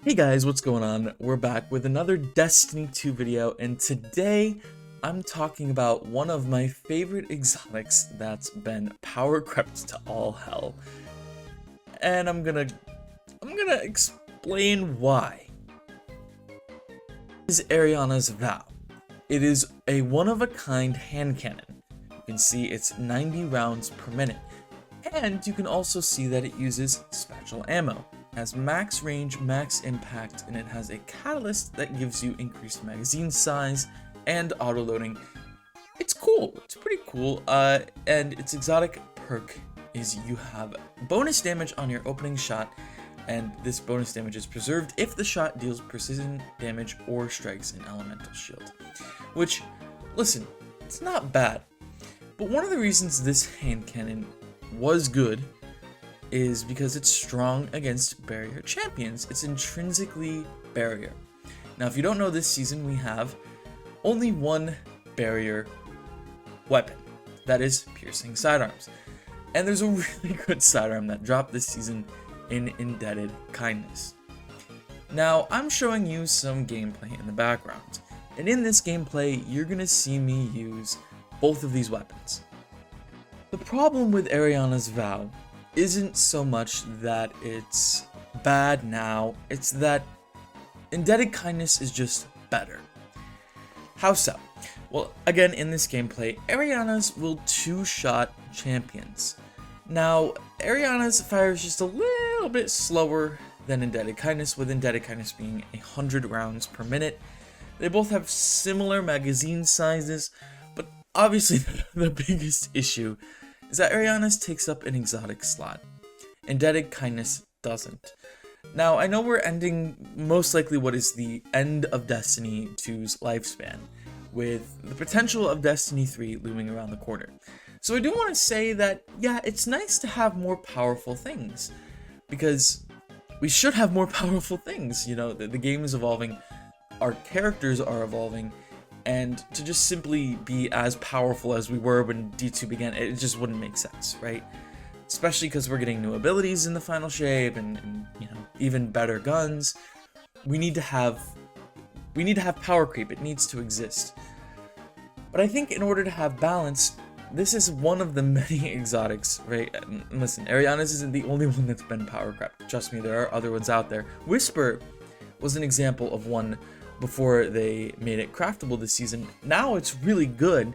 Hey guys, what's going on? We're back with another Destiny 2 video, and today I'm talking about one of my favorite exotics that's been power crept to all hell. And I'm gonna explain why. This is Eriana's Vow. It is a one-of-a-kind hand cannon. You can see it's 90 rounds per minute. And you can also see that it uses special ammo. It has max range, max impact, and it has a catalyst that gives you increased magazine size and auto-loading. It's cool. It's pretty cool. And its exotic perk is you have bonus damage on your opening shot, and this bonus damage is preserved if the shot deals precision damage or strikes an elemental shield. Which, listen, it's not bad. But one of the reasons this hand cannon was good is because it's strong against barrier champions. It's intrinsically barrier. Now, if you don't know, this season we have only one barrier weapon, that is piercing sidearms. And there's a really good sidearm that dropped this season in Indebted Kindness. Now, I'm showing you some gameplay in the background, and in this gameplay, you're gonna see me use both of these weapons. The problem with Eriana's Vow isn't so much that it's bad now, it's that Indebted Kindness is just better. How so? Well, again, in this gameplay, Eriana's will two-shot champions. Now, Eriana's fires just a little bit slower than Indebted Kindness, with Indebted Kindness being 100 rounds per minute. They both have similar magazine sizes, but obviously the biggest issue is that Eriana's takes up an exotic slot. Indebted Kindness doesn't. Now, I know we're ending most likely what is the end of Destiny 2's lifespan, with the potential of Destiny 3 looming around the corner. So I do want to say that, yeah, it's nice to have more powerful things, because we should have more powerful things. You know, the game is evolving, our characters are evolving, and to just simply be as powerful as we were when D2 began, it just wouldn't make sense, right? Especially because we're getting new abilities in the final shape and you know, even better guns. We need to have power creep. It needs to exist. But I think in order to have balance, this is one of the many exotics, right? And listen, Eriana's isn't the only one that's been power crept. Trust me, there are other ones out there. Whisper was an example of one before they made it craftable this season. Now it's really good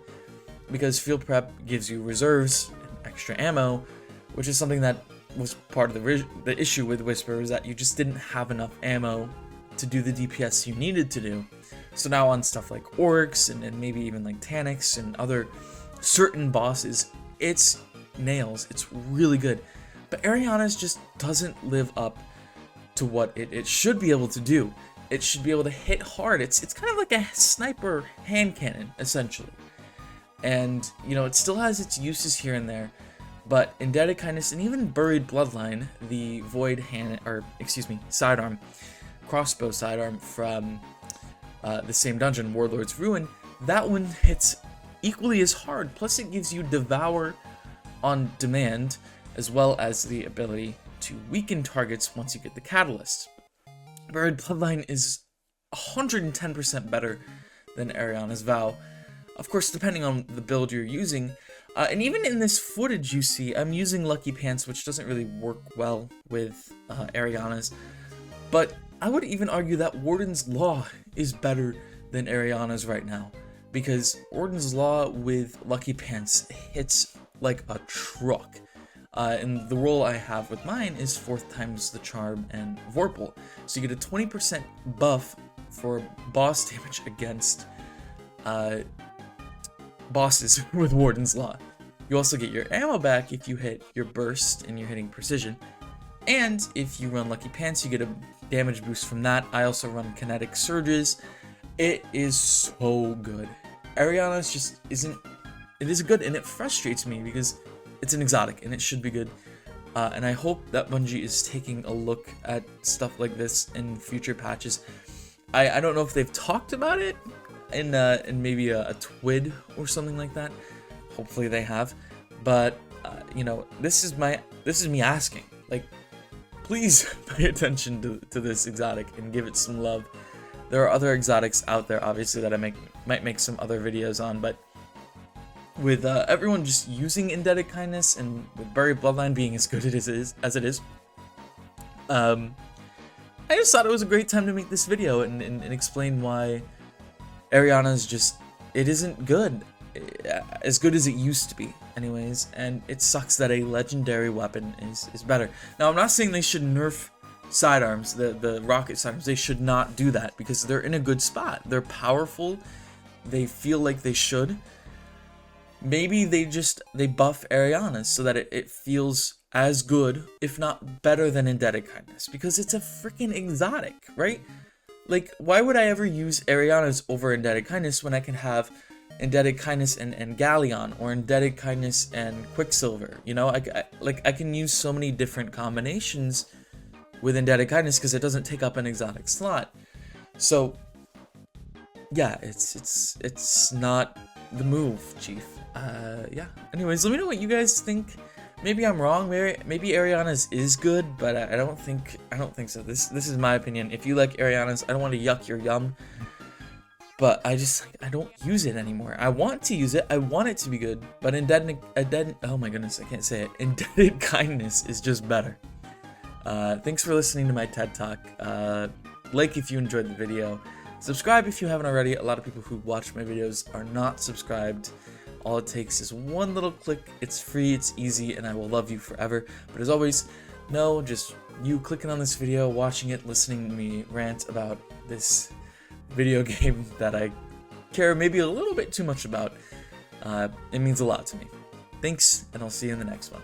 because field prep gives you reserves and extra ammo, which is something that was part of the issue with Whisper, is that you just didn't have enough ammo to do the DPS you needed to do. So now on stuff like Orcs and maybe even like Taniks and other certain bosses, it's nails. It's really good. But Eriana's just doesn't live up to what it should be able to do. It should be able to hit hard. It's kind of like a sniper hand cannon, essentially. And, you know, it still has its uses here and there, but Indebted Kindness and even Buried Bloodline, the sidearm, crossbow sidearm from the same dungeon, Warlord's Ruin, that one hits equally as hard, plus it gives you Devour on demand, as well as the ability to weaken targets once you get the catalyst. Buried Bloodline is 110% better than Eriana's Vow, of course depending on the build you're using, and even in this footage you see, I'm using Lucky Pants, which doesn't really work well with Eriana's, but I would even argue that Warden's Law is better than Eriana's right now, because Warden's Law with Lucky Pants hits like a truck. And the roll I have with mine is 4th times the charm and Vorpal. So you get a 20% buff for boss damage against bosses with Warden's Law. You also get your ammo back if you hit your burst and you're hitting precision. And if you run Lucky Pants, you get a damage boost from that. I also run kinetic surges. It is so good. Eriana's just isn't. It is good, and it frustrates me because it's an exotic, and it should be good. And I hope that Bungie is taking a look at stuff like this in future patches. I don't know if they've talked about it in maybe a TWID or something like that. Hopefully they have. But you know, this is me asking. Like, please pay attention to this exotic and give it some love. There are other exotics out there, obviously, that I might make some other videos on, but with everyone just using Indebted Kindness and with Buried Bloodline being as good as it is, I just thought it was a great time to make this video and explain why Eriana's just, it isn't good. As good as it used to be, anyways, and it sucks that a legendary weapon is better. Now, I'm not saying they should nerf sidearms, the rocket sidearms. They should not do that because they're in a good spot. They're powerful. They feel like they should. Maybe they buff Eriana's so that it feels as good, if not better than Indebted Kindness, because it's a freaking exotic, right? Like, why would I ever use Eriana's over Indebted Kindness when I can have Indebted Kindness and Galleon, or Indebted Kindness and Quicksilver? You know, I can use so many different combinations with Indebted Kindness because it doesn't take up an exotic slot. So yeah, it's not the move, Chief. Yeah. Anyways, let me know what you guys think. Maybe I'm wrong. Maybe Eriana's is good, but I don't think so. This is my opinion. If you like Eriana's, I don't want to yuck your yum, but I don't use it anymore. I want to use it. I want it to be good, but oh my goodness, I can't say it. Indebted Kindness is just better. Thanks for listening to my TED Talk. Like if you enjoyed the video. Subscribe if you haven't already. A lot of people who watch my videos are not subscribed. All it takes is one little click. It's free, it's easy, and I will love you forever. But as always, no, just you clicking on this video, watching it, listening to me rant about this video game that I care maybe a little bit too much about. It means a lot to me. Thanks, and I'll see you in the next one.